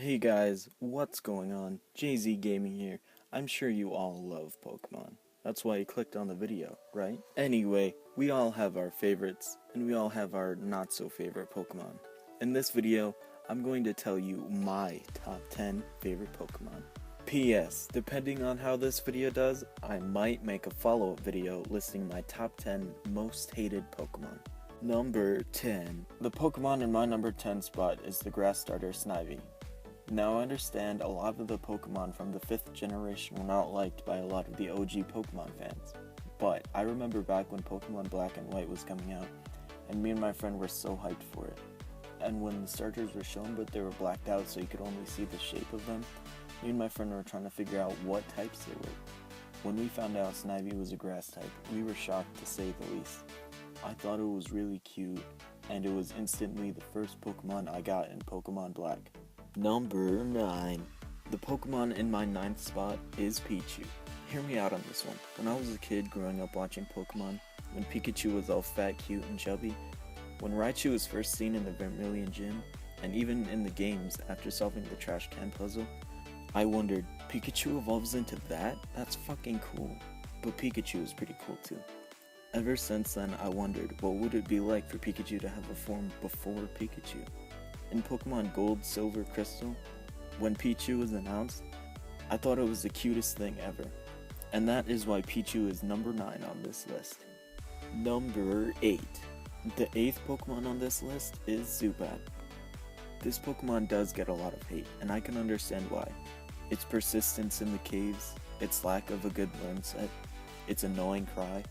Hey guys, what's going on? JZGaming here. I'm sure you all love Pokemon. That's why you clicked on the video, right? Anyway, we all have our favorites, and we all have our not-so-favorite Pokemon. In this video, I'm going to tell you my top 10 favorite Pokemon. P.S. Depending on how this video does, I might make a follow-up video listing my top 10 most hated Pokemon. Number 10. The Pokemon in my number 10 spot is the grass starter Snivy. Now I understand a lot of the Pokemon from the 5th generation were not liked by a lot of the OG Pokemon fans, but I remember back when Pokemon Black and White was coming out, and me and my friend were so hyped for it. And when the starters were shown but they were blacked out so you could only see the shape of them, me and my friend were trying to figure out what types they were. When we found out Snivy was a grass type, we were shocked to say the least. I thought it was really cute, and it was instantly the first Pokemon I got in Pokemon Black. Number 9. The Pokemon in my 9th spot is Pichu. Hear me out on this one. When I was a kid growing up watching Pokemon, when Pikachu was all fat, cute, and chubby, when Raichu was first seen in the Vermilion Gym, and even in the games after solving the trash can puzzle, I wondered, Pikachu evolves into that? That's fucking cool. But Pikachu is pretty cool too. Ever since then, I wondered, what would it be like for Pikachu to have a form before Pikachu? In Pokemon Gold, Silver, Crystal, when Pichu was announced, I thought it was the cutest thing ever. And that is why Pichu is number 9 on this list. Number 8. The 8th Pokemon on this list is Zubat. This Pokemon does get a lot of hate, and I can understand why. Its persistence in the caves, its lack of a good learn set, its annoying cry.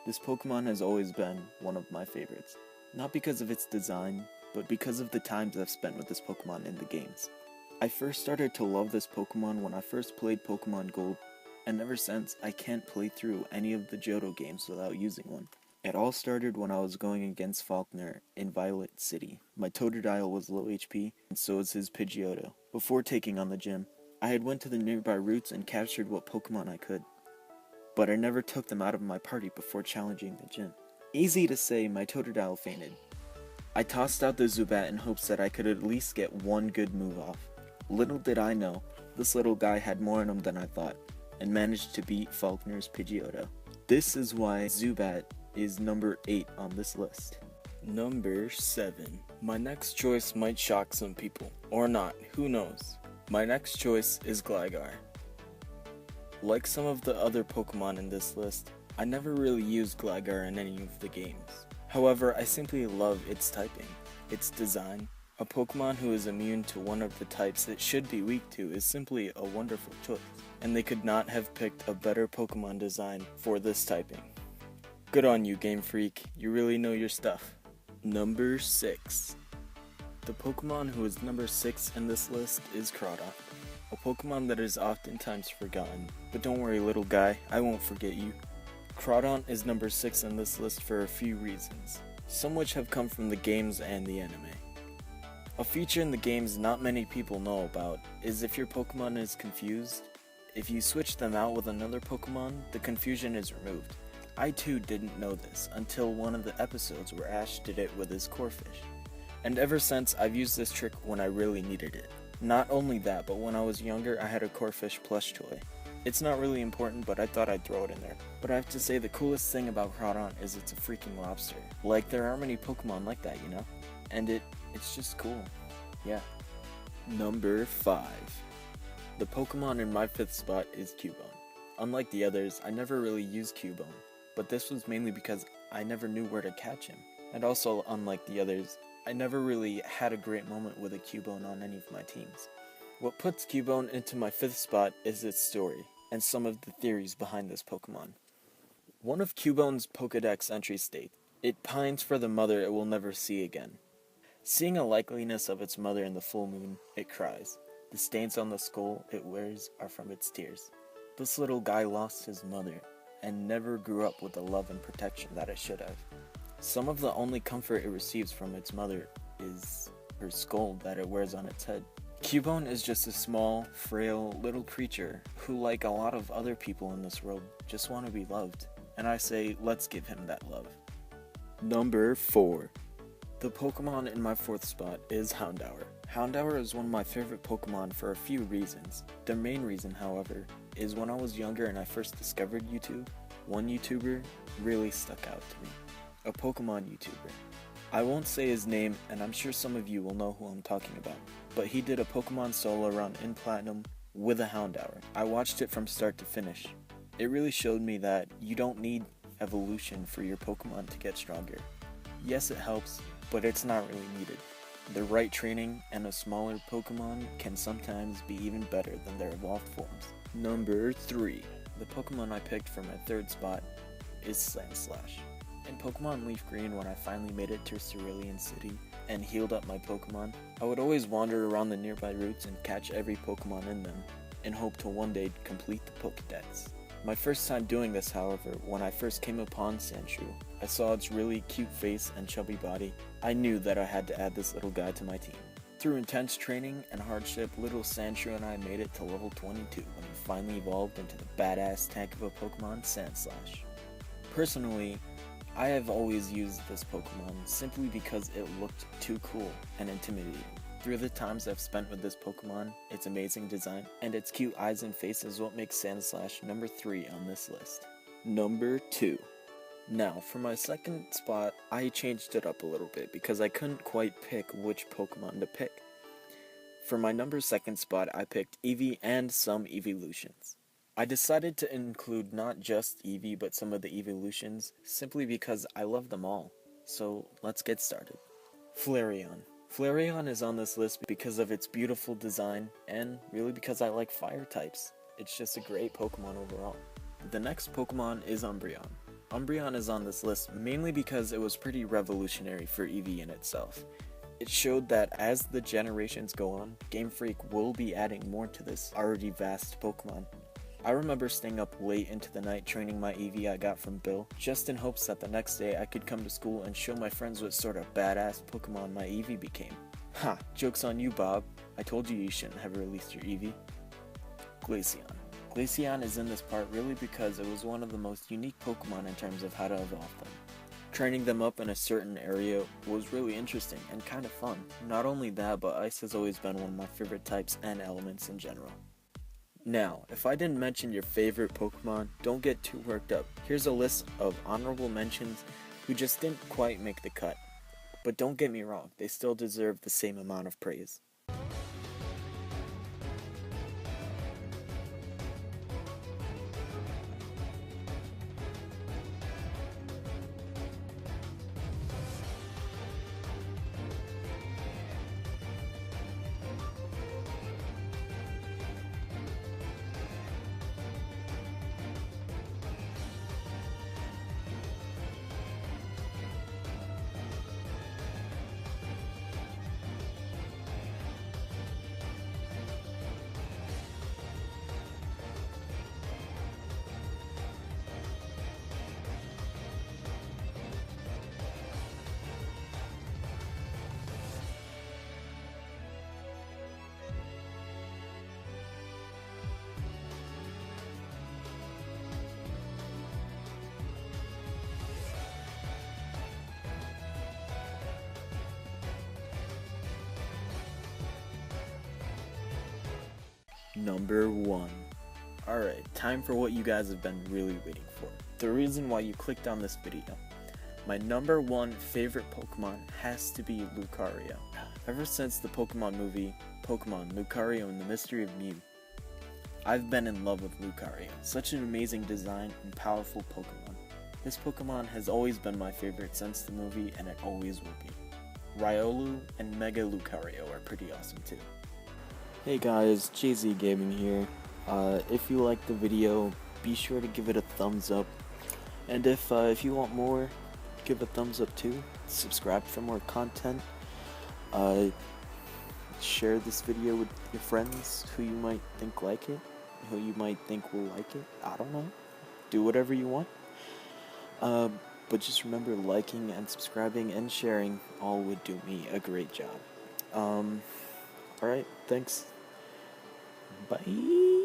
This Pokemon has always been one of my favorites. Not because of its design, but because of the times I've spent with this Pokemon in the games. I first started to love this Pokemon when I first played Pokemon Gold, and ever since, I can't play through any of the Johto games without using one. It all started when I was going against Falkner in Violet City. My Totodile was low HP, and so was his Pidgeotto. Before taking on the gym, I had went to the nearby routes and captured what Pokemon I could, but I never took them out of my party before challenging the gym. Easy to say, my Totodile fainted. I tossed out the Zubat in hopes that I could at least get one good move off. Little did I know, this little guy had more in him than I thought, and managed to beat Falkner's Pidgeotto. This is why Zubat is number 8 on this list. Number 7. My next choice might shock some people, or not, who knows. My next choice is Gligar. Like some of the other Pokemon in this list, I never really used Gligar in any of the games. However, I simply love its typing, its design. A Pokemon who is immune to one of the types it should be weak to is simply a wonderful choice, and they could not have picked a better Pokemon design for this typing. Good on you, Game Freak, you really know your stuff. Number 6. The Pokemon who is number 6 in this list is Crawdon, a Pokemon that is oftentimes forgotten. But don't worry, little guy, I won't forget you. Crawdon is number 6 on this list for a few reasons, some which have come from the games and the anime. A feature in the games not many people know about is if your Pokemon is confused, if you switch them out with another Pokemon, the confusion is removed. I too didn't know this until one of the episodes where Ash did it with his Corphish, and ever since I've used this trick when I really needed it. Not only that, but when I was younger I had a Corphish plush toy. It's not really important, but I thought I'd throw it in there. But I have to say the coolest thing about Crawdon is it's a freaking lobster. Like, there aren't many Pokemon like that, you know? And it's just cool. Yeah. Number 5. The Pokemon in my 5th spot is Cubone. Unlike the others, I never really used Cubone, but this was mainly because I never knew where to catch him. And also, unlike the others, I never really had a great moment with a Cubone on any of my teams. What puts Cubone into my 5th spot is its story, and some of the theories behind this Pokemon. One of Cubone's Pokedex entries states, "It pines for the mother it will never see again." Seeing a likeliness of its mother in the full moon, it cries. The stains on the skull it wears are from its tears. This little guy lost his mother, and never grew up with the love and protection that it should have. Some of the only comfort it receives from its mother is her skull that it wears on its head. Cubone is just a small, frail, little creature who, like a lot of other people in this world, just want to be loved. And I say, let's give him that love. Number 4. The Pokemon in my 4th spot is Houndour. Houndour is one of my favorite Pokemon for a few reasons. The main reason, however, is when I was younger and I first discovered YouTube, one YouTuber really stuck out to me. A Pokemon YouTuber. I won't say his name, and I'm sure some of you will know who I'm talking about, but he did a Pokemon solo run in Platinum with a Houndour. I watched it from start to finish. It really showed me that you don't need evolution for your Pokemon to get stronger. Yes, it helps, but it's not really needed. The right training and a smaller Pokemon can sometimes be even better than their evolved forms. Number 3. The Pokemon I picked for my third spot is Sandslash. In Pokemon Leaf Green, when I finally made it to Cerulean City and healed up my Pokemon, I would always wander around the nearby routes and catch every Pokemon in them, in hope to one day complete the Pokédex. My first time doing this, however, when I first came upon Sandshrew, I saw its really cute face and chubby body. I knew that I had to add this little guy to my team. Through intense training and hardship, little Sandshrew and I made it to level 22 when he finally evolved into the badass tank of a Pokemon, Sandslash. Personally, I have always used this Pokemon simply because it looked too cool and intimidating. Through the times I've spent with this Pokemon, its amazing design, and its cute eyes and face is what makes Sandslash number 3 on this list. Number 2. Now, for my second spot, I changed it up a little bit because I couldn't quite pick which Pokemon to pick. For my number 2 spot, I picked Eevee and some Evolutions. I decided to include not just Eevee but some of the Evolutions simply because I love them all. So let's get started. Flareon. Flareon is on this list because of its beautiful design and really because I like fire types. It's just a great Pokemon overall. The next Pokemon is Umbreon. Umbreon is on this list mainly because it was pretty revolutionary for Eevee in itself. It showed that as the generations go on, Game Freak will be adding more to this already vast Pokemon. I remember staying up late into the night training my Eevee I got from Bill, just in hopes that the next day I could come to school and show my friends what sort of badass Pokemon my Eevee became. Ha! Joke's on you, Bob. I told you you shouldn't have released your Eevee. Glaceon. Glaceon is in this part really because it was one of the most unique Pokemon in terms of how to evolve them. Training them up in a certain area was really interesting and kind of fun. Not only that, but Ice has always been one of my favorite types and elements in general. Now, if I didn't mention your favorite Pokemon, don't get too worked up. Here's a list of honorable mentions who just didn't quite make the cut. But don't get me wrong, they still deserve the same amount of praise. Number 1. Alright, time for what you guys have been really waiting for. The reason why you clicked on this video. My number 1 favorite Pokemon has to be Lucario. Ever since the Pokemon movie, Pokemon Lucario and the Mystery of Mew, I've been in love with Lucario. Such an amazing design and powerful Pokemon. This Pokemon has always been my favorite since the movie and it always will be. Riolu and Mega Lucario are pretty awesome too. Hey guys, JZGaming here. If you liked the video, be sure to give it a thumbs up. And if you want more, give a thumbs up too. Subscribe for more content. Share this video with your friends who you might think like it, who you might think will like it. I don't know. Do whatever you want. But just remember, liking and subscribing and sharing all would do me a great job. Alright, thanks. Bye.